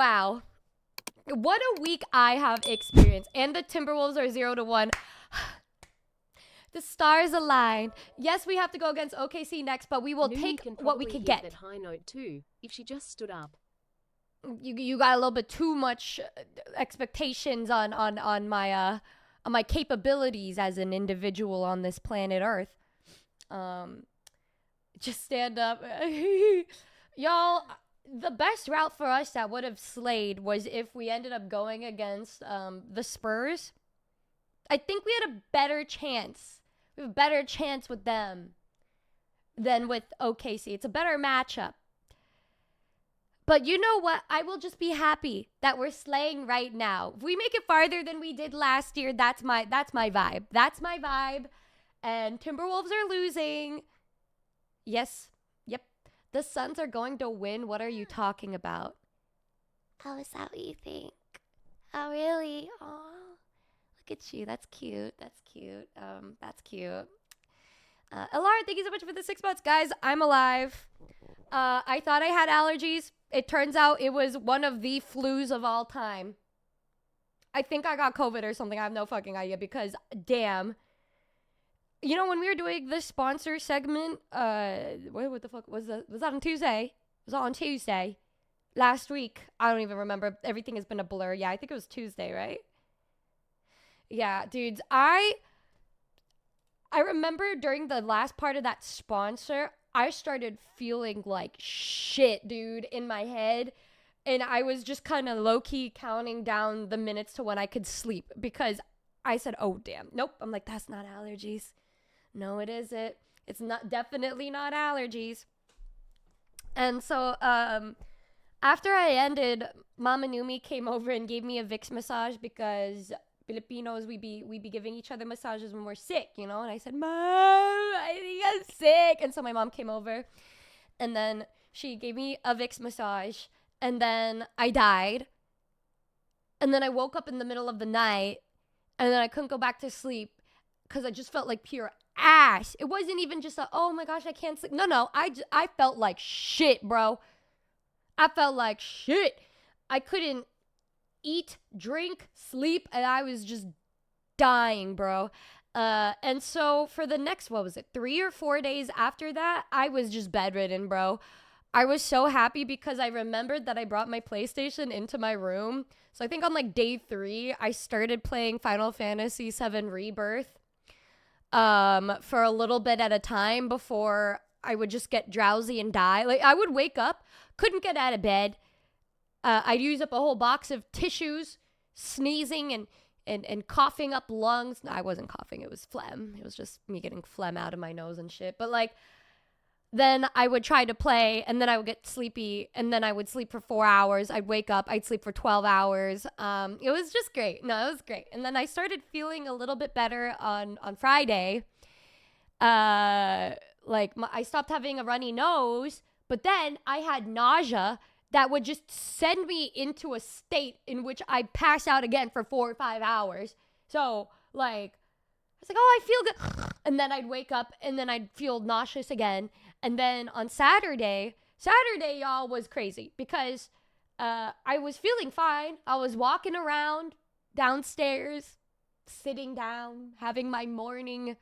wow. What a week I have experienced. And the Timberwolves are 0-1. The stars align. Yes, we have to go against OKC next, but we will take what we can get. That high note too, if she just stood up. You got a little bit too much expectations on my capabilities as an individual on this planet Earth. Just stand up. Y'all, the best route for us that would have slayed was if we ended up going against the Spurs. I think we had a better chance. We have a better chance with them than with OKC. It's a better matchup. But you know what? I will just be happy that we're slaying right now. If we make it farther than we did last year, that's my vibe. That's my vibe. And Timberwolves are losing. Yes. Yep. The Suns are going to win. What are you talking about? Oh, is that what you think? Oh, really? Oh, look at you. That's cute. That's cute. That's cute. Alara, thank you so much for the 6 months. Guys, I'm alive. I thought I had allergies. It turns out it was one of the flus of all time. I think I got COVID or something. I have no fucking idea because, damn. You know, when we were doing the sponsor segment, what the fuck was that? Was that on Tuesday? It was on Tuesday. Last week. I don't even remember. Everything has been a blur. Yeah, I think it was Tuesday, right? Yeah, dudes. I remember during the last part of that sponsor, I started feeling like shit, dude, in my head. And I was just kind of low-key counting down the minutes to when I could sleep because I said, oh, damn. Nope. I'm like, that's not allergies. No, it isn't. It's not, definitely not allergies. And so after I ended, Mama Numi came over and gave me a Vicks massage because Filipinos, we be giving each other massages when we're sick, you know? And I said, Mom, I think I'm sick. And so my mom came over and then she gave me a Vicks massage and then I died. And then I woke up in the middle of the night and then I couldn't go back to sleep because I just felt like pure ass. It wasn't even just a, oh my gosh, I can't sleep. No, I felt like shit, bro. I felt like shit. I couldn't eat, drink, sleep, and I was just dying, bro. And so for the next, 3 or 4 days after that, I was just bedridden, bro. I was so happy because I remembered that I brought my PlayStation into my room. So I think on like day 3, I started playing Final Fantasy VII Rebirth for a little bit at a time before I would just get drowsy and die. Like I would wake up, couldn't get out of bed. I'd use up a whole box of tissues, sneezing and coughing up lungs. No, I wasn't coughing. It was phlegm. It was just me getting phlegm out of my nose and shit. But like, then I would try to play and then I would get sleepy and then I would sleep for 4 hours. I'd wake up. I'd sleep for 12 hours. It was just great. No, it was great. And then I started feeling a little bit better on Friday. I stopped having a runny nose, but then I had nausea that would just send me into a state in which I'd pass out again for 4 or 5 hours. So, like, I was like, oh, I feel good. And then I'd wake up and then I'd feel nauseous again. And then on Saturday, y'all, was crazy because I was feeling fine. I was walking around downstairs, sitting down, having my morning,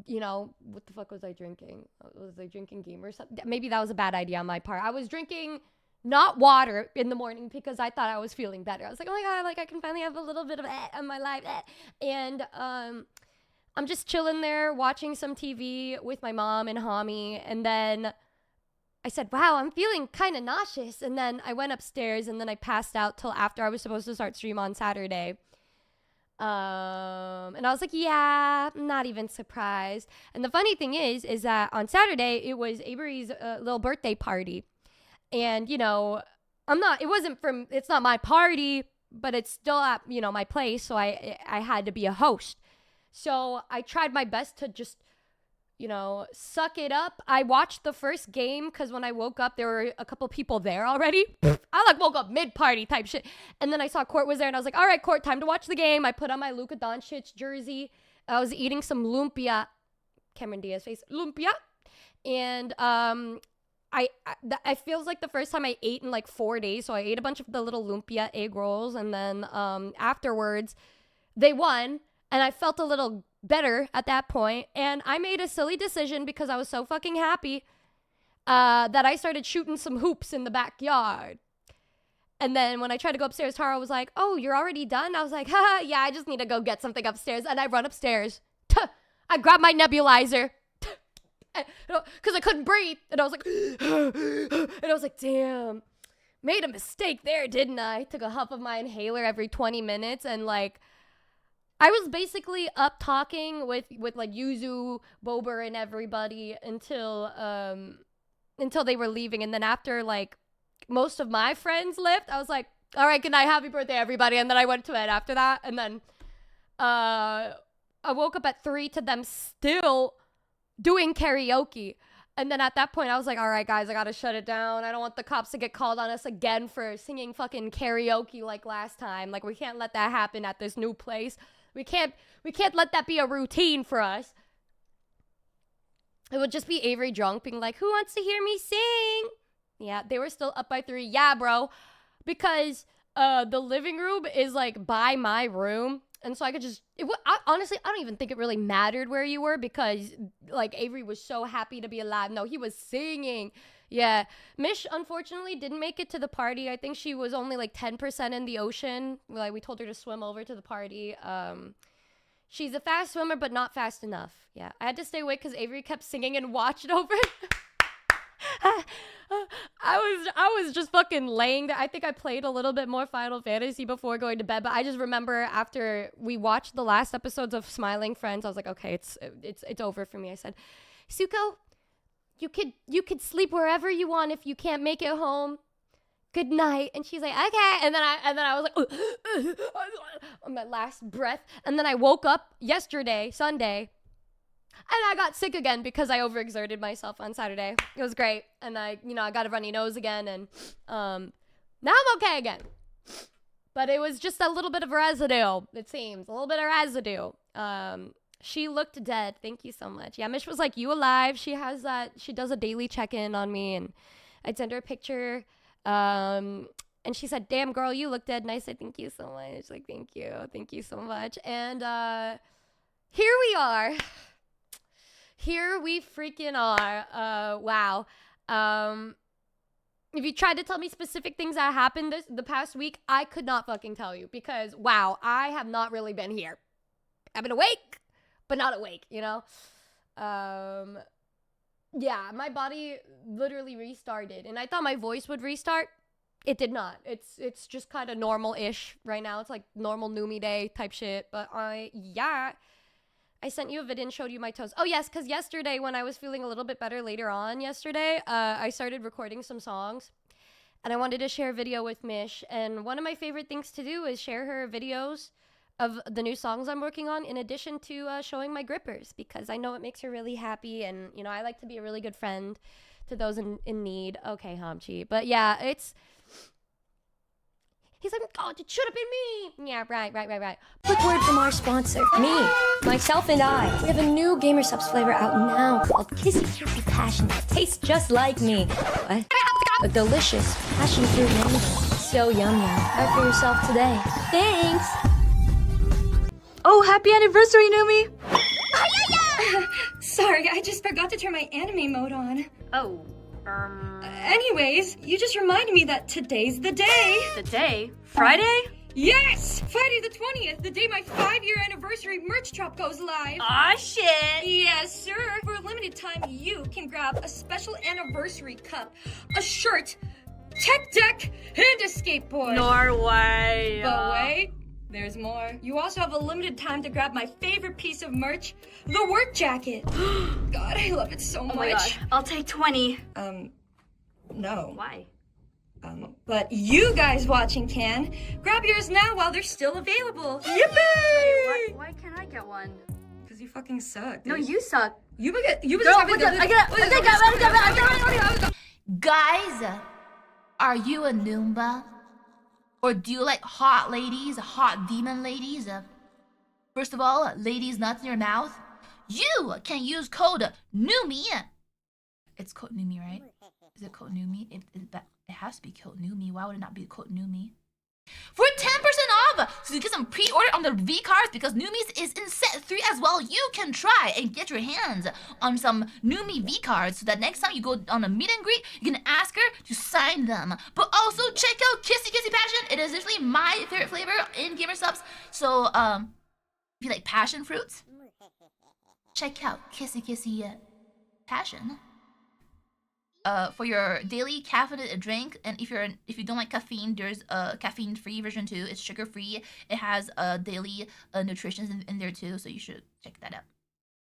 you know, what the fuck was I drinking? Was I drinking game or something? Maybe that was a bad idea on my part. I was drinking not water in the morning because I thought I was feeling better. I was like, oh my God, like I can finally have a little bit of in my life. And I'm just chilling there watching some TV with my mom and Hami. And then I said, wow, I'm feeling kind of nauseous. And then I went upstairs and then I passed out till after I was supposed to start stream on Saturday. And I was like, yeah, I'm not even surprised. And the funny thing is that on Saturday, it was Avery's little birthday party. And, you know, it's not my party, but it's still at, you know, my place. So I had to be a host. So I tried my best to just, you know, suck it up. I watched the first game because when I woke up, there were a couple people there already. I like woke up mid-party type shit. And then I saw Court was there and I was like, all right, Court, time to watch the game. I put on my Luka Doncic jersey. I was eating some lumpia. Cameron Diaz face. Lumpia. And I feels like the first time I ate in like 4 days. So I ate a bunch of the little lumpia egg rolls, and then afterwards they won, and I felt a little better at that point. And I made a silly decision because I was so fucking happy that I started shooting some hoops in the backyard. And then when I tried to go upstairs, Tara was like, "Oh, you're already done?" I was like, "Haha, yeah, I just need to go get something upstairs." And I run upstairs. I grabbed my nebulizer. Because I couldn't breathe. And I was like, and I was like, damn. Made a mistake there, didn't I? Took a huff of my inhaler every 20 minutes. And like, I was basically up talking with like Yuzu, Bober, and everybody until they were leaving. And then after like most of my friends left, I was like, all right, good night, happy birthday, everybody. And then I went to bed after that. And then I woke up at 3 to them still doing karaoke. And then at that point I was like, all right guys, I gotta shut it down. I don't want the cops to get called on us again for singing fucking karaoke like last time. Like, we can't let that happen at this new place. We can't let that be a routine for us. It would just be Avery drunk being like, who wants to hear me sing? Yeah, they were still up by 3. Yeah, bro, because the living room is like by my room. And so I could just, honestly, I don't even think it really mattered where you were because, like, Avery was so happy to be alive. No, he was singing. Yeah. Mish, unfortunately, didn't make it to the party. I think she was only, like, 10% in the ocean. Like, we told her to swim over to the party. She's a fast swimmer, but not fast enough. Yeah. I had to stay awake because Avery kept singing and watched over. I was just fucking laying there. I think I played a little bit more Final Fantasy before going to bed, but I just remember after we watched the last episodes of Smiling Friends, I was like, okay, it's over for me. I said, Suko, you could sleep wherever you want if you can't make it home. Good night. And she's like, okay. And then I was like, on my last breath. And then I woke up yesterday, Sunday, and I got sick again because I overexerted myself on Saturday. It was great. And I got a runny nose again. And now I'm okay again. But it was just a little bit of residue, it seems. A little bit of residue. She looked dead. Thank you so much. Yeah, Mish was like, you alive? She does a daily check-in on me. And I'd send her a picture. And she said, damn, girl, you look dead. And I said, thank you so much. Like, thank you. Thank you so much. And here we are. Here we freaking are. Wow. If you tried to tell me specific things that happened the past week, I could not fucking tell you because, wow, I have not really been here. I've been awake, but not awake, you know? Yeah, my body literally restarted, and I thought my voice would restart. It did not. It's just kind of normal-ish right now. It's like normal Numi day type shit, but yeah. I sent you a video and showed you my toes. Oh, yes, because yesterday when I was feeling a little bit better later on yesterday, I started recording some songs. And I wanted to share a video with Mish. And one of my favorite things to do is share her videos of the new songs I'm working on in addition to showing my grippers. Because I know it makes her really happy. And, you know, I like to be a really good friend to those in need. Okay, Hamchi. But, yeah, it's... He's like, oh, it should have been me. Yeah, right. Quick word from our sponsor, me, myself and I. We have a new Gamer Subs flavor out now called Kissy Kissy Passion that tastes just like me. What? A delicious passion fruit mango. So yum. Try for yourself today. Thanks. Oh, happy anniversary, Numi! Sorry, I just forgot to turn my anime mode on. Oh, Anyways, you just reminded me that today's the day. the day? Friday? Yes! Friday the 20th, the day my 5-year anniversary merch drop goes live. Aw, shit! Yes, sir. For a limited time, you can grab a special anniversary cup, a shirt, tech deck, and a skateboard. Norway. But wait, there's more. You also have a limited time to grab my favorite piece of merch, the work jacket. God, I love it so much. Oh my god, I'll take 20. No. Why? But you guys watching can. Grab yours now while they're still available. Yippee! Wait, why can't I get one? Because you fucking suck. No, you suck. You Girl, I get it. Guys, are you a Noomba? Or do you like hot ladies, hot demon ladies? First of all, ladies nuts in your mouth. You can use code NUMI. It's code NUMI, right? Is it code Numi? It has to be code Numi. Why would it not be code Numi? For 10% off! So you get some pre-order on the V cards because Numi's is in set 3 as well. You can try and get your hands on some Numi V cards so that next time you go on a meet and greet, you can ask her to sign them. But also check out Kissy Kissy Passion. It is literally my favorite flavor in Gamer Subs. So if you like passion fruits, check out Kissy Kissy Passion. For your daily caffeinated drink, and if you don't like caffeine, there's a caffeine-free version too. It's sugar-free. It has daily nutrition in there too, so you should check that out.